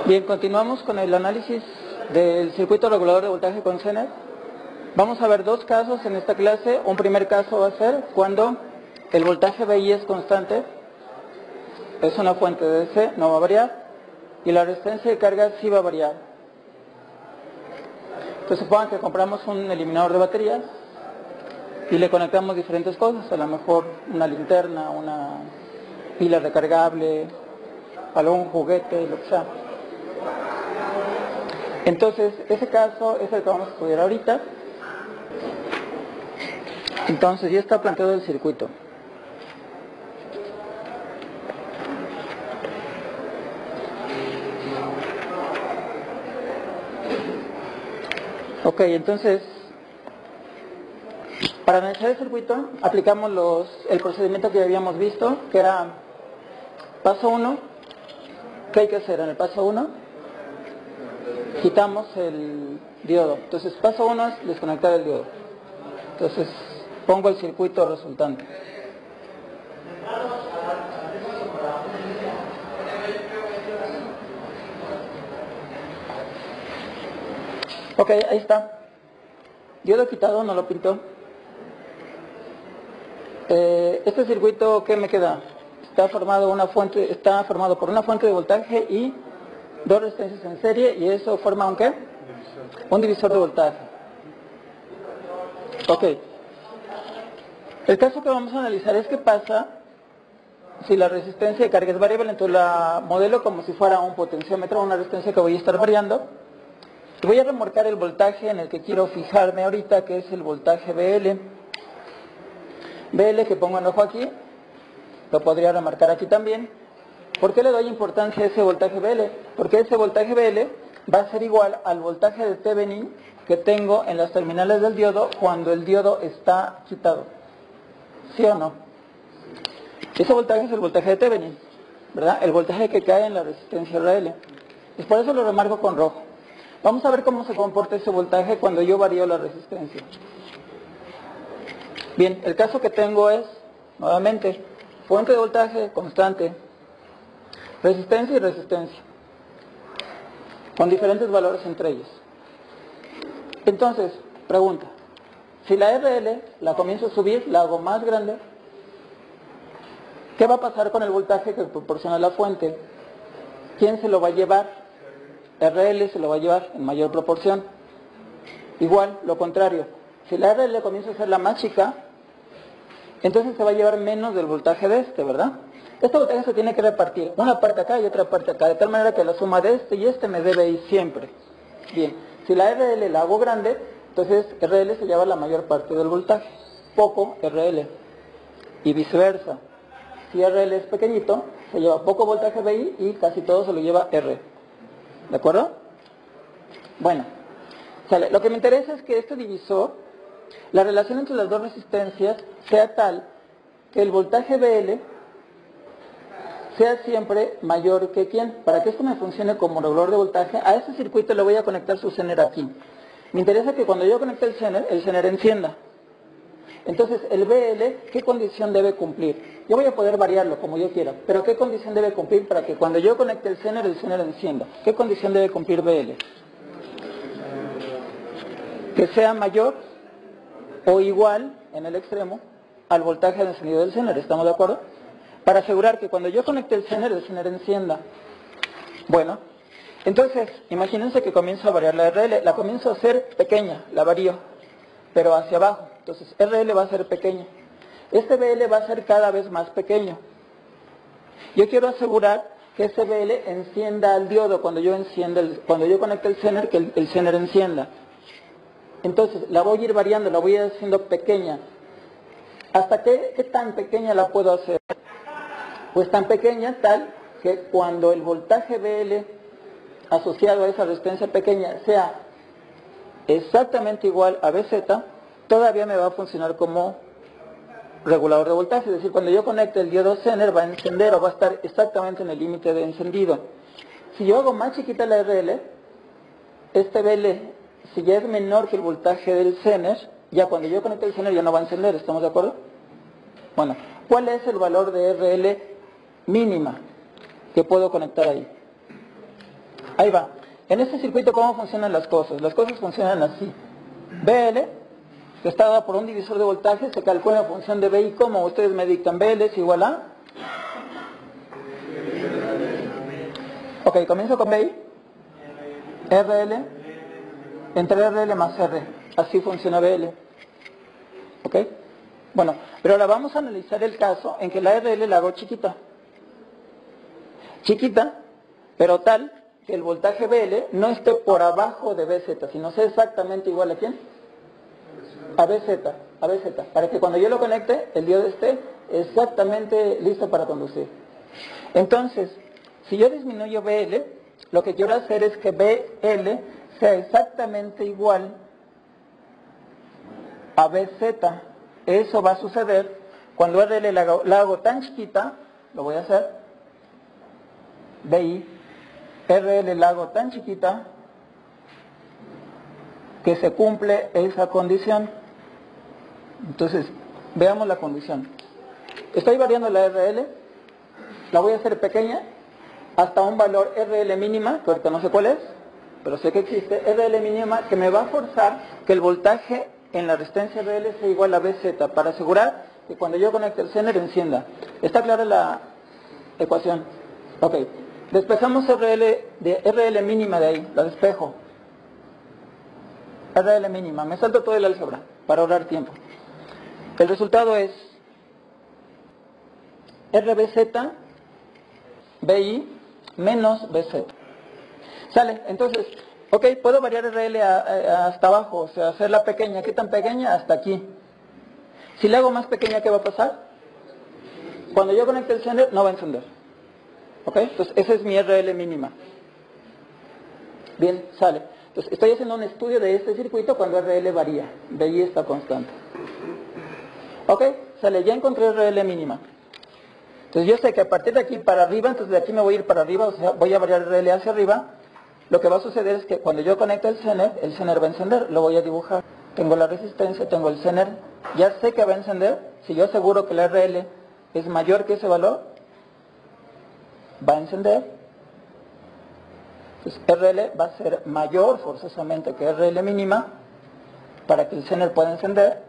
Bien, continuamos con el análisis del circuito regulador de voltaje con Zener. Vamos a ver dos casos en esta clase. Un primer caso va a ser cuando el voltaje VI es constante, es una fuente de DC, no va a variar, y la resistencia de carga sí va a variar. Entonces supongan que compramos un eliminador de baterías y le conectamos diferentes cosas, a lo mejor una linterna, una pila recargable, algún juguete, lo que sea. Entonces, ese caso es el que vamos a estudiar ahorita. Entonces, ya está planteado el circuito. Ok, entonces, para analizar el circuito, aplicamos el procedimiento que ya habíamos visto, que era paso 1. ¿Qué hay que hacer en el paso 1? Quitamos el diodo. Entonces, paso 1 es desconectar el diodo. Entonces, pongo el circuito resultante. Ok, ahí está. Diodo quitado, no lo pinto. Este circuito, ¿qué me queda? Está formado por una fuente de voltaje y dos resistencias en serie, y eso forma un ¿qué? Un divisor de voltaje. Ok. El caso que vamos a analizar es qué pasa si la resistencia de carga es variable. Entonces la modelo como si fuera un potenciómetro, una resistencia que voy a estar variando. Y voy a remolcar el voltaje en el que quiero fijarme ahorita, que es el voltaje BL. BL que pongo en ojo aquí, lo podría remarcar aquí también. ¿Por qué le doy importancia a ese voltaje BL? Porque ese voltaje BL va a ser igual al voltaje de Thevenin que tengo en las terminales del diodo cuando el diodo está quitado. ¿Sí o no? Ese voltaje es el voltaje de Thevenin, ¿verdad? El voltaje que cae en la resistencia RL. Y por eso lo remarco con rojo. Vamos a ver cómo se comporta ese voltaje cuando yo varío la resistencia. Bien, el caso que tengo es, nuevamente, fuente de voltaje constante, resistencia y resistencia, con diferentes valores entre ellos. Entonces, pregunta, si la RL la comienzo a subir, la hago más grande, ¿qué va a pasar con el voltaje que proporciona la fuente? ¿Quién se lo va a llevar? RL se lo va a llevar en mayor proporción. Igual, lo contrario, si la RL comienza a ser la más chica, entonces se va a llevar menos del voltaje de este, ¿verdad? Este voltaje se tiene que repartir, una parte acá y otra parte acá, de tal manera que la suma de este y este me debe ir siempre. Bien, si la RL la hago grande, entonces RL se lleva la mayor parte del voltaje, poco RL, y viceversa. Si RL es pequeñito, se lleva poco voltaje VI y casi todo se lo lleva R. ¿De acuerdo? Bueno, lo que me interesa es que este divisor, la relación entre las dos resistencias sea tal que el voltaje BL sea siempre mayor que ¿quién? Para que esto me funcione como regulador de voltaje, a ese circuito le voy a conectar su Zener aquí. Me interesa que cuando yo conecte el Zener encienda. Entonces, el BL, ¿qué condición debe cumplir? Yo voy a poder variarlo como yo quiera, pero ¿qué condición debe cumplir para que cuando yo conecte el Zener encienda? ¿Qué condición debe cumplir BL? Que sea mayor o igual, en el extremo, al voltaje de encendido del Zener, ¿estamos de acuerdo? Para asegurar que cuando yo conecte el Zener encienda. Bueno, entonces, imagínense que comienzo a variar la RL, la comienzo a hacer pequeña, la varío, pero hacia abajo. Entonces, RL va a ser pequeña. Este BL va a ser cada vez más pequeño. Yo quiero asegurar que ese BL encienda al diodo cuando yo conecte el Zener, que el Zener encienda. Entonces, la voy a ir variando, la voy a ir haciendo pequeña. ¿Hasta qué tan pequeña la puedo hacer? Pues tan pequeña tal que cuando el voltaje BL asociado a esa resistencia pequeña sea exactamente igual a BZ, todavía me va a funcionar como regulador de voltaje. Es decir, cuando yo conecte el diodo Zener va a encender o va a estar exactamente en el límite de encendido. Si yo hago más chiquita la RL, este BL, si ya es menor que el voltaje del Zener, ya cuando yo conecte el Zener ya no va a encender, ¿estamos de acuerdo? Bueno, ¿cuál es el valor de RL mínima que puedo conectar ahí? Ahí va. En este circuito, ¿cómo funcionan las cosas? Las cosas funcionan así. BL, que está dada por un divisor de voltaje, se calcula en función de BI, como ustedes me dictan. BL es igual a... Ok, comienzo con BI. RL entre RL más R. Así funciona BL. ¿Ok? Bueno, pero ahora vamos a analizar el caso en que la RL la hago chiquita. Chiquita, pero tal que el voltaje BL no esté por abajo de BZ, sino sea exactamente igual a ¿quién? A BZ, para que cuando yo lo conecte, el diodo esté exactamente listo para conducir. Entonces, si yo disminuyo BL, lo que quiero hacer es que BL sea exactamente igual a BZ. Eso va a suceder cuando RL la hago tan chiquita, lo voy a hacer, BI, RL la hago tan chiquita que se cumple esa condición. Entonces, veamos la condición. Estoy variando la RL, la voy a hacer pequeña, hasta un valor RL mínima, que ahorita no sé cuál es, pero sé que existe, RL mínima, que me va a forzar que el voltaje en la resistencia RL sea igual a BZ, para asegurar que cuando yo conecte el zener encienda. ¿Está clara la ecuación? Ok. Despejamos RL mínima de ahí, la despejo. RL mínima, me salto todo el álgebra para ahorrar tiempo. El resultado es RBZ BI menos BZ. ¿Sale? Entonces, ok, puedo variar RL hasta abajo, o sea, hacerla pequeña. ¿Qué tan pequeña? Hasta aquí. Si la hago más pequeña, ¿qué va a pasar? Cuando yo conecte el zener, no va a encender. ¿Ok? Entonces, esa es mi RL mínima. Bien, sale. Entonces, estoy haciendo un estudio de este circuito cuando RL varía. BI está constante. ¿Ok? Sale, ya encontré RL mínima. Entonces, yo sé que a partir de aquí para arriba, entonces de aquí me voy a ir para arriba, o sea, voy a variar RL hacia arriba. Lo que va a suceder es que cuando yo conecte el zener va a encender. Lo voy a dibujar. Tengo la resistencia, tengo el zener. Ya sé que va a encender. Si yo aseguro que la RL es mayor que ese valor, va a encender. Entonces RL va a ser mayor forzosamente que RL mínima para que el zener pueda encender.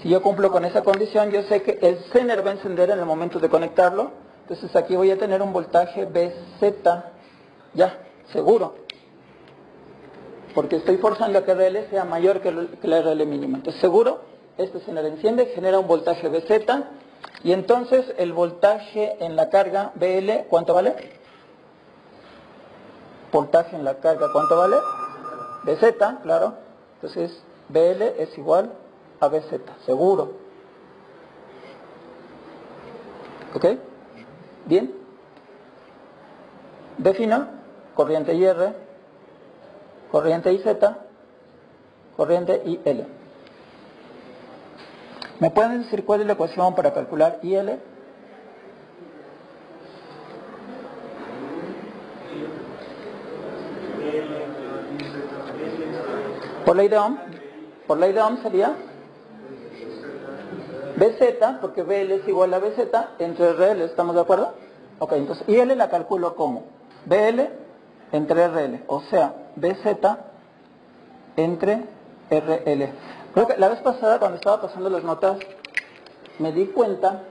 Si yo cumplo con esa condición, yo sé que el zener va a encender en el momento de conectarlo. Entonces aquí voy a tener un voltaje BZ, ya, seguro. Porque estoy forzando a que RL sea mayor que la RL mínima. Entonces seguro, este zener enciende, genera un voltaje BZ. Y entonces el voltaje en la carga BL, ¿cuánto vale? Voltaje en la carga, ¿cuánto vale? BZ, claro. Entonces BL es igual a BZ, seguro. ¿Ok? Bien. Defino corriente IR, corriente IZ, corriente IL. ¿Me pueden decir cuál es la ecuación para calcular IL? Por ley de Ohm sería BZ, porque BL es igual a BZ, entre RL, ¿estamos de acuerdo? Ok, entonces IL la calculo como BL entre RL, o sea, BZ entre RL. Creo que la vez pasada, cuando estaba pasando las notas, me di cuenta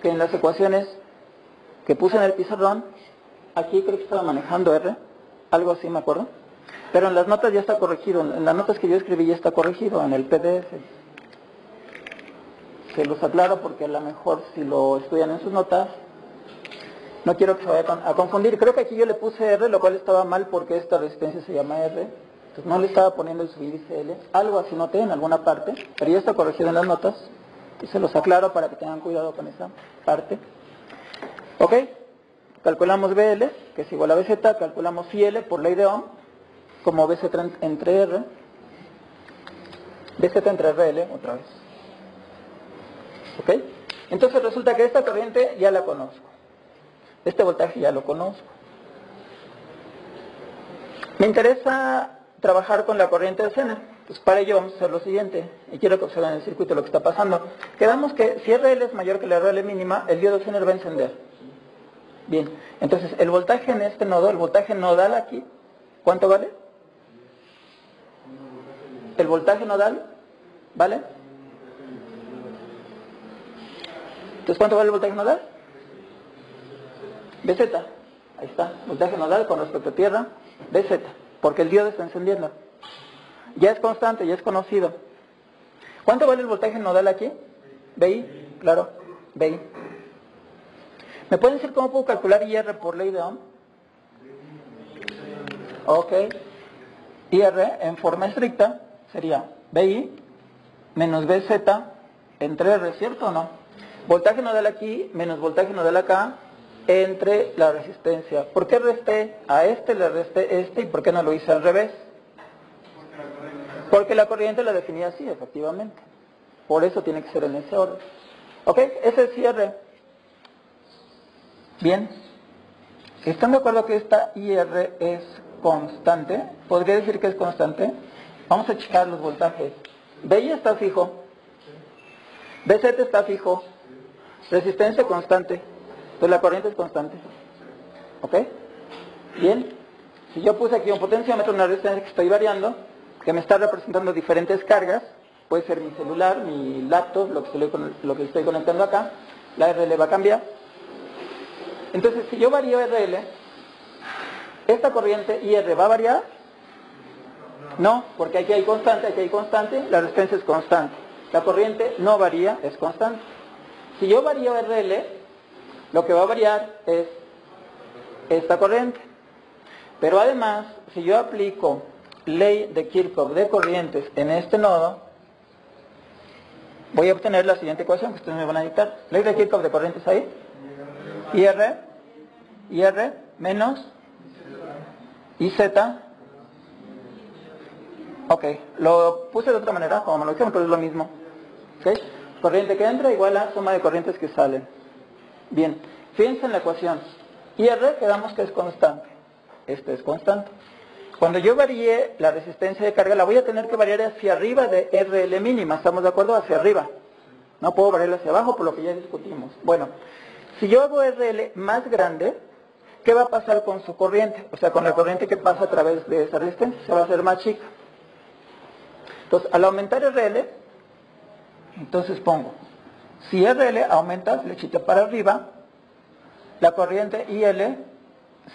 que en las ecuaciones que puse en el pizarrón, aquí creo que estaba manejando R, algo así me acuerdo, pero en las notas ya está corregido, en las notas que yo escribí ya está corregido, en el PDF. Se los aclaro porque a lo mejor si lo estudian en sus notas, no quiero que se vayan a confundir. Creo que aquí yo le puse R, lo cual estaba mal porque esta resistencia se llama R. Entonces no le estaba poniendo el subíndice L. Algo así noté en alguna parte, pero ya está corregido en las notas. Y se los aclaro para que tengan cuidado con esa parte. ¿Ok? Calculamos BL, que es igual a BZ. Calculamos IL por ley de Ohm, como BZ entre R. BZ entre RL, otra vez. ¿Ok? Entonces resulta que esta corriente ya la conozco. Este voltaje ya lo conozco. Me interesa trabajar con la corriente de zener. Pues para ello vamos a hacer lo siguiente. Y quiero que observen en el circuito lo que está pasando. Quedamos que si RL es mayor que la RL mínima, el diodo zener va a encender. Bien, entonces el voltaje en este nodo, el voltaje nodal aquí, ¿cuánto vale? El voltaje nodal, ¿vale? Entonces, ¿cuánto vale el voltaje nodal? BZ, ahí está, voltaje nodal con respecto a tierra, BZ, porque el diodo está encendiendo. Ya es constante, ya es conocido. ¿Cuánto vale el voltaje nodal aquí? BI, claro, BI. ¿Me pueden decir cómo puedo calcular IR por ley de Ohm? Ok. IR en forma estricta sería BI menos BZ entre R, ¿cierto o no? Voltaje nodal aquí menos voltaje nodal acá entre la resistencia. ¿Por qué resté a este, le resté este y por qué no lo hice al revés? Porque la corriente la definía así, efectivamente. Por eso tiene que ser en ese orden. ¿Ok? Ese es IR. Bien. ¿Están de acuerdo que esta IR es constante? ¿Podría decir que es constante? Vamos a checar los voltajes. BI está fijo. BZ está fijo. Resistencia constante. Entonces la corriente es constante. ¿Ok? Bien. Si yo puse aquí un potenciómetro, una resistencia que estoy variando, que me está representando diferentes cargas, puede ser mi celular, mi laptop, lo que estoy conectando acá, la RL va a cambiar. Entonces, si yo varío RL, ¿esta corriente IR va a variar? No, porque aquí hay constante, la resistencia es constante. La corriente no varía, es constante. Si yo varío RL, lo que va a variar es esta corriente. Pero además, si yo aplico ley de Kirchhoff de corrientes en este nodo, voy a obtener la siguiente ecuación que ustedes me van a dictar. Ley de Kirchhoff de corrientes ahí. IR menos IZ. Ok, lo puse de otra manera, como me lo dijeron, pero es lo mismo. ¿Okay? Corriente que entra igual a suma de corrientes que salen. Bien, fíjense en la ecuación. IR quedamos que es constante. Este es constante. Cuando yo varíe la resistencia de carga, la voy a tener que variar hacia arriba de RL mínima. ¿Estamos de acuerdo? Hacia arriba. No puedo variarla hacia abajo, por lo que ya discutimos. Bueno, si yo hago RL más grande, ¿qué va a pasar con su corriente? O sea, con la corriente que pasa a través de esa resistencia, se va a hacer más chica. Entonces, al aumentar RL, entonces pongo, si RL aumenta, flechita para arriba, la corriente IL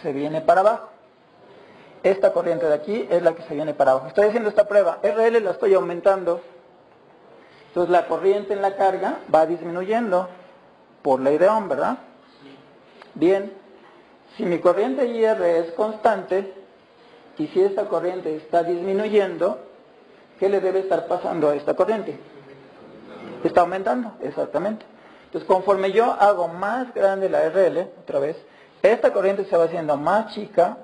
se viene para abajo. Esta corriente de aquí es la que se viene para abajo. Estoy haciendo esta prueba, RL la estoy aumentando. Entonces la corriente en la carga va disminuyendo por ley de Ohm, ¿verdad? Bien, si mi corriente IR es constante y si esta corriente está disminuyendo, ¿qué le debe estar pasando a esta corriente? Está aumentando, exactamente. Entonces conforme yo hago más grande la RL, otra vez, esta corriente se va haciendo más chica,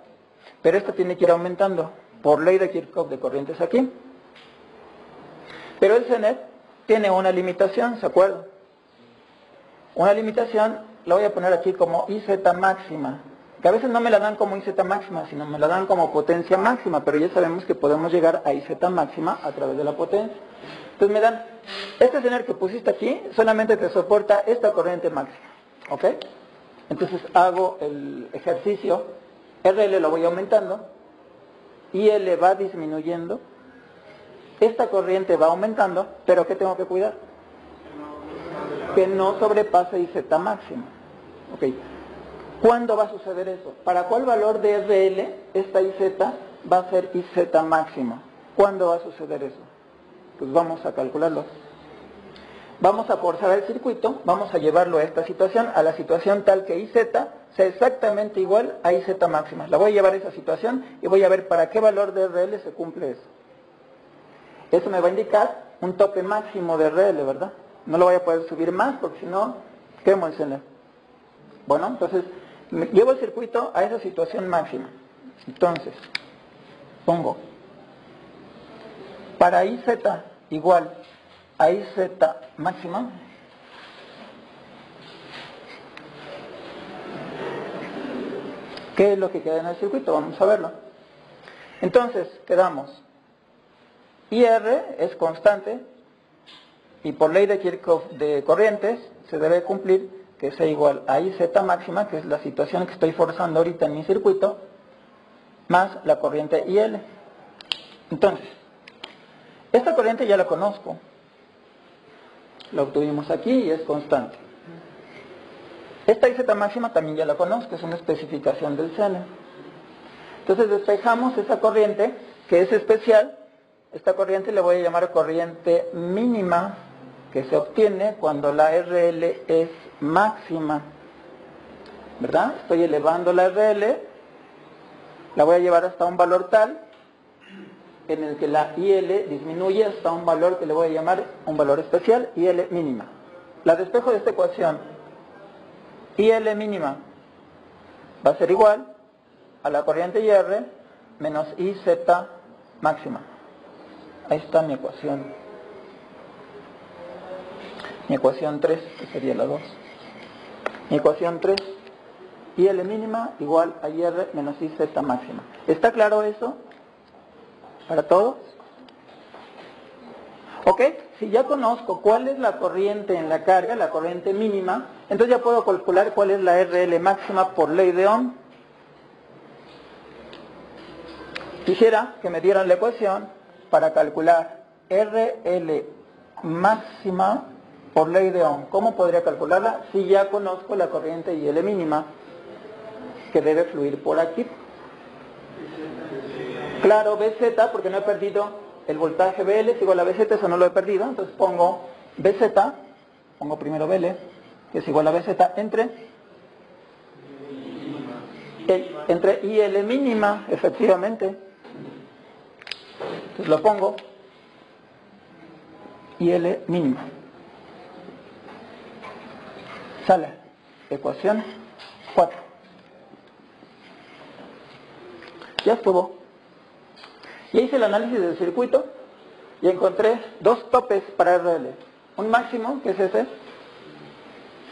pero esta tiene que ir aumentando por ley de Kirchhoff de corrientes aquí. Pero el CNET tiene una limitación, ¿se acuerdan? Una limitación la voy a poner aquí como IZ máxima, que a veces no me la dan como IZ máxima, sino me la dan como potencia máxima, pero ya sabemos que podemos llegar a IZ máxima a través de la potencia. Entonces me dan, este CNET que pusiste aquí solamente te soporta esta corriente máxima, ¿ok? Entonces hago el ejercicio, RL lo voy aumentando, IL va disminuyendo, esta corriente va aumentando, pero ¿qué tengo que cuidar? Que no sobrepase IZ máxima. Ok. ¿Cuándo va a suceder eso? ¿Para cuál valor de RL esta IZ va a ser IZ máxima? ¿Cuándo va a suceder eso? Pues vamos a calcularlo. Vamos a forzar el circuito, vamos a llevarlo a esta situación, a la situación tal que IZ sea exactamente igual a IZ máxima. La voy a llevar a esa situación y voy a ver para qué valor de RL se cumple eso. Eso me va a indicar un tope máximo de RL, ¿verdad? No lo voy a poder subir más porque si no, quemo el CNET. Bueno, entonces, llevo el circuito a esa situación máxima. Entonces, pongo, para IZ igual a IZ máxima, ¿qué es lo que queda en el circuito? Vamos a verlo. Entonces, quedamos, IR es constante, y por ley de Kirchhoff de corrientes se debe cumplir que sea igual a IZ máxima, que es la situación que estoy forzando ahorita en mi circuito, más la corriente IL. Entonces, esta corriente ya la conozco, la obtuvimos aquí y es constante. Esta IZ máxima también ya la conozco, es una especificación del Zener. Entonces despejamos esa corriente que es especial. Esta corriente le voy a llamar corriente mínima, que se obtiene cuando la RL es máxima, ¿verdad? Estoy elevando la RL, la voy a llevar hasta un valor tal en el que la IL disminuye hasta un valor que le voy a llamar un valor especial, IL mínima. La despejo de esta ecuación, IL mínima va a ser igual a la corriente IR menos IZ máxima. Ahí está mi ecuación. Mi ecuación 3, que sería la 2. Mi ecuación 3, IL mínima igual a IR menos IZ máxima. ¿Está claro eso? ¿Para todos? ¿Ok? Si ya conozco cuál es la corriente en la carga, la corriente mínima, entonces ya puedo calcular cuál es la RL máxima por ley de Ohm. Quisiera que me dieran la ecuación para calcular RL máxima por ley de Ohm. ¿Cómo podría calcularla? Si ya conozco la corriente IL mínima que debe fluir por aquí. Claro, BZ, porque no he perdido el voltaje BL, es igual a BZ, eso no lo he perdido, entonces pongo BZ, pongo primero BL, que es igual a BZ, entre IL mínima, efectivamente. Entonces lo pongo, IL mínima. Sale, ecuación 4. Ya estuvo. Y hice el análisis del circuito y encontré dos topes para RL. Un máximo, que es ese.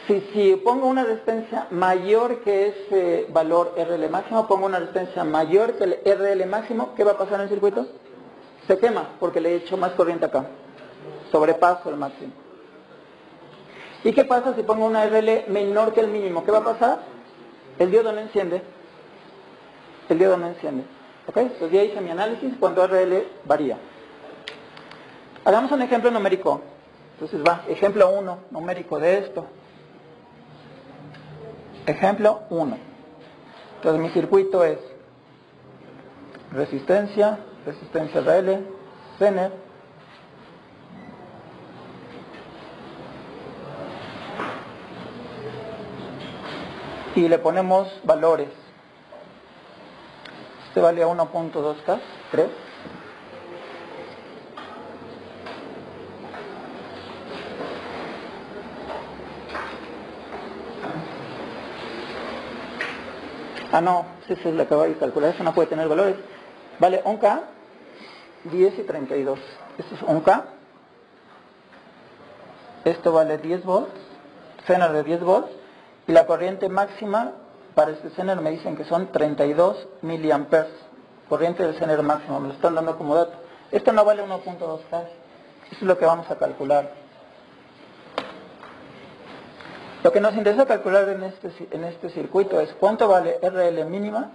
Si pongo una resistencia mayor que ese valor RL máximo, pongo una resistencia mayor que el RL máximo, ¿qué va a pasar en el circuito? Se quema, porque le he hecho más corriente acá. Sobrepaso el máximo. ¿Y qué pasa si pongo una RL menor que el mínimo? ¿Qué va a pasar? El diodo no enciende. El diodo no enciende. ¿Ok? Entonces ya hice mi análisis cuando RL varía. Hagamos un ejemplo numérico. Entonces va, ejemplo 1, numérico de esto. Ejemplo 1. Entonces mi circuito es resistencia RL, Zener, y le ponemos valores. Este vale a 1.2K, 3. Ah, no, ese es el que acabo de calcular, eso no puede tener valores. Vale 1K, 10 y 32. Esto es 1K. Esto vale 10 volts, Zener de 10 volts. Y la corriente máxima para este Zener me dicen que son 32 miliamperes. Corriente del Zener máximo, me lo están dando como dato. Esto no vale 1.2K. Eso es lo que vamos a calcular. Lo que nos interesa calcular en este circuito es cuánto vale RL mínima,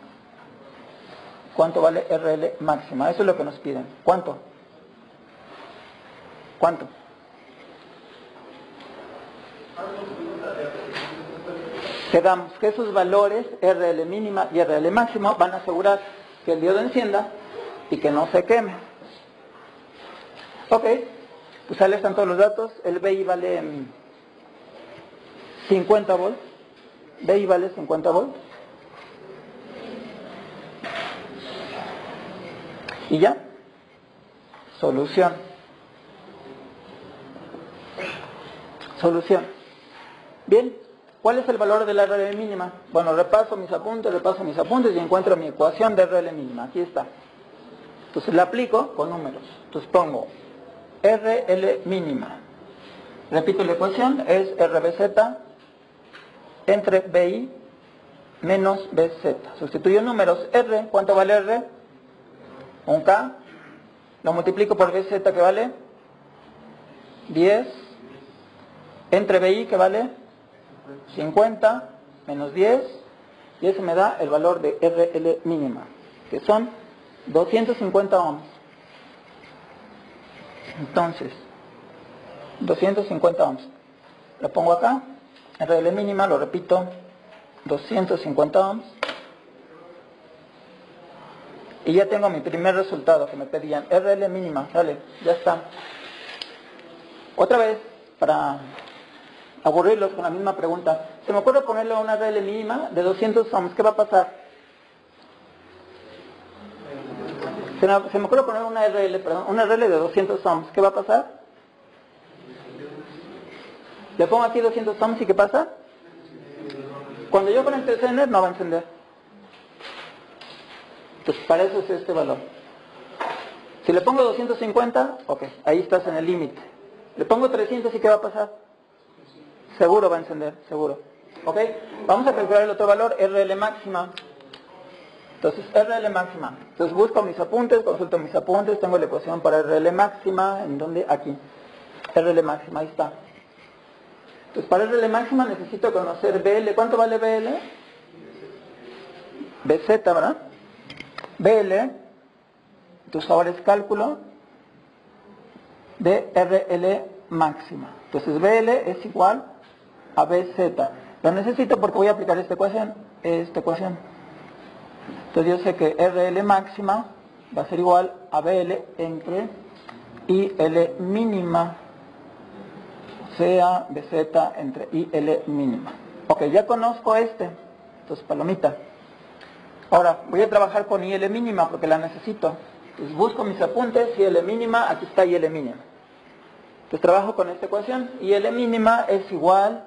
cuánto vale RL máxima. Eso es lo que nos piden. ¿Cuánto? ¿Cuánto? Quedamos que esos valores RL mínima y RL máximo van a asegurar que el diodo encienda y que no se queme. Ok, pues ahí están todos los datos. El BI vale 50 volts. BI vale 50 volts. Y ya. Solución. Solución. Bien, ¿cuál es el valor de la RL mínima? Bueno, repaso mis apuntes y encuentro mi ecuación de RL mínima. Aquí está. Entonces la aplico con números. Entonces pongo RL mínima. Repito la ecuación, es RBZ entre BI menos BZ. Sustituyo números. R, ¿cuánto vale R? 1K. Lo multiplico por BZ, que vale 10. Entre BI, que vale 50 menos 10, y eso me da el valor de RL mínima, que son 250 ohms. Entonces, 250 ohms. Lo pongo acá, RL mínima, lo repito, 250 ohms. Y ya tengo mi primer resultado que me pedían, RL mínima, sale, ya está. Otra vez, para aburrirlos con la misma pregunta, se me ocurre ponerle una RL mínima de 200 ohms, ¿qué va a pasar? Se me ocurre poner una RL de 200 ohms, ¿qué va a pasar? Le pongo aquí 200 ohms y ¿qué pasa? Cuando yo conecte el Zener no va a encender. Entonces para eso es este valor. Si le pongo 250, ok, ahí estás en el límite. Le pongo 300 y ¿qué va a pasar? Seguro va a encender, seguro. Ok, vamos a calcular el otro valor, RL máxima. Entonces RL máxima. Entonces busco mis apuntes, consulto mis apuntes, tengo la ecuación para RL máxima, ¿en dónde? Aquí. RL máxima, ahí está. Entonces para RL máxima necesito conocer BL. ¿Cuánto vale BL? BZ, ¿verdad? BL, entonces ahora es cálculo de RL máxima. Entonces BL es igual a BZ. Lo necesito porque voy a aplicar esta ecuación. Entonces yo sé que RL máxima va a ser igual a BL entre IL mínima sea BZ entre IL mínima. Ok, ya conozco entonces palomita. Ahora, voy a trabajar con IL mínima porque la necesito. Entonces busco mis apuntes, IL mínima, aquí está IL mínima. Entonces trabajo con esta ecuación. IL mínima es igual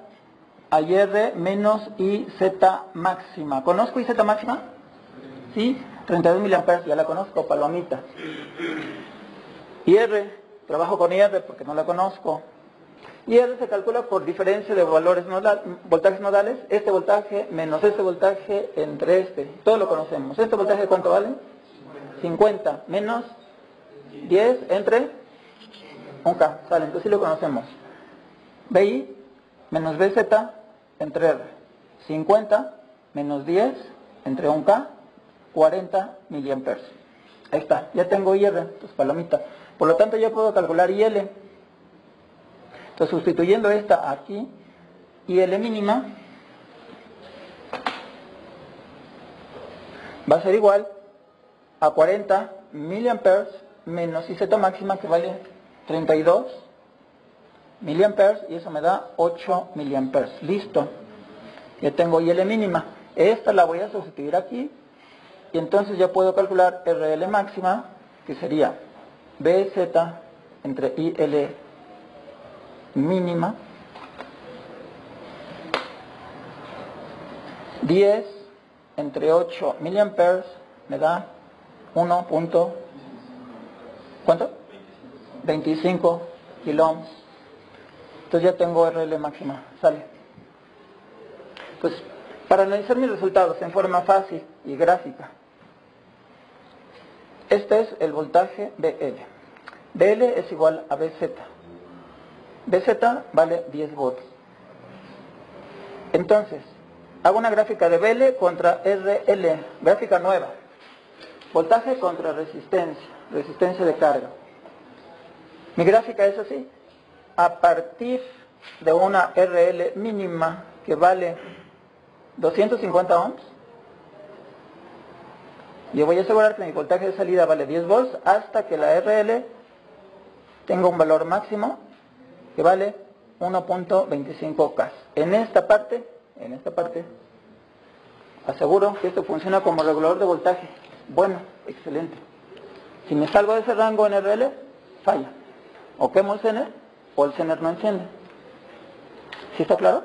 a IR menos IZ máxima. ¿Conozco IZ máxima? Sí, 32 mA, ya la conozco, palomita. IR, trabajo con IR porque no la conozco. IR se calcula por diferencia de voltajes nodales, este voltaje menos este voltaje entre todo lo conocemos. ¿Este voltaje cuánto vale? 50 menos 10 entre 1K, sale, entonces sí lo conocemos. BI menos BZ entre R, 50 menos 10 entre 1K, 40 miliamperes. Ahí está, ya tengo IR, entonces palomita. Por lo tanto ya puedo calcular IL. Entonces sustituyendo esta aquí, IL mínima va a ser igual a 40 miliamperes menos IZ máxima, que vale 32 miliamperes, y eso me da 8 miliamperes. Listo, ya tengo IL mínima. Esta la voy a sustituir aquí y entonces ya puedo calcular RL máxima, que sería BZ entre IL mínima 10 entre 8 miliamperes me da 1. ¿Cuánto? 25 kiloohms. Entonces ya tengo RL máxima, sale. Entonces, para analizar mis resultados en forma fácil y gráfica, este es el voltaje BL. BL es igual a BZ. BZ vale 10 volts. Entonces, hago una gráfica de BL contra RL, gráfica nueva. Voltaje contra resistencia de carga. Mi gráfica es así. A partir de una RL mínima que vale 250 ohms, yo voy a asegurar que mi voltaje de salida vale 10 volts hasta que la RL tenga un valor máximo que vale 1.25 K. En esta parte, aseguro que esto funciona como regulador de voltaje. Bueno, excelente. Si me salgo de ese rango en RL, falla. O quemo el Zener, o el Zener no enciende. ¿Sí está claro?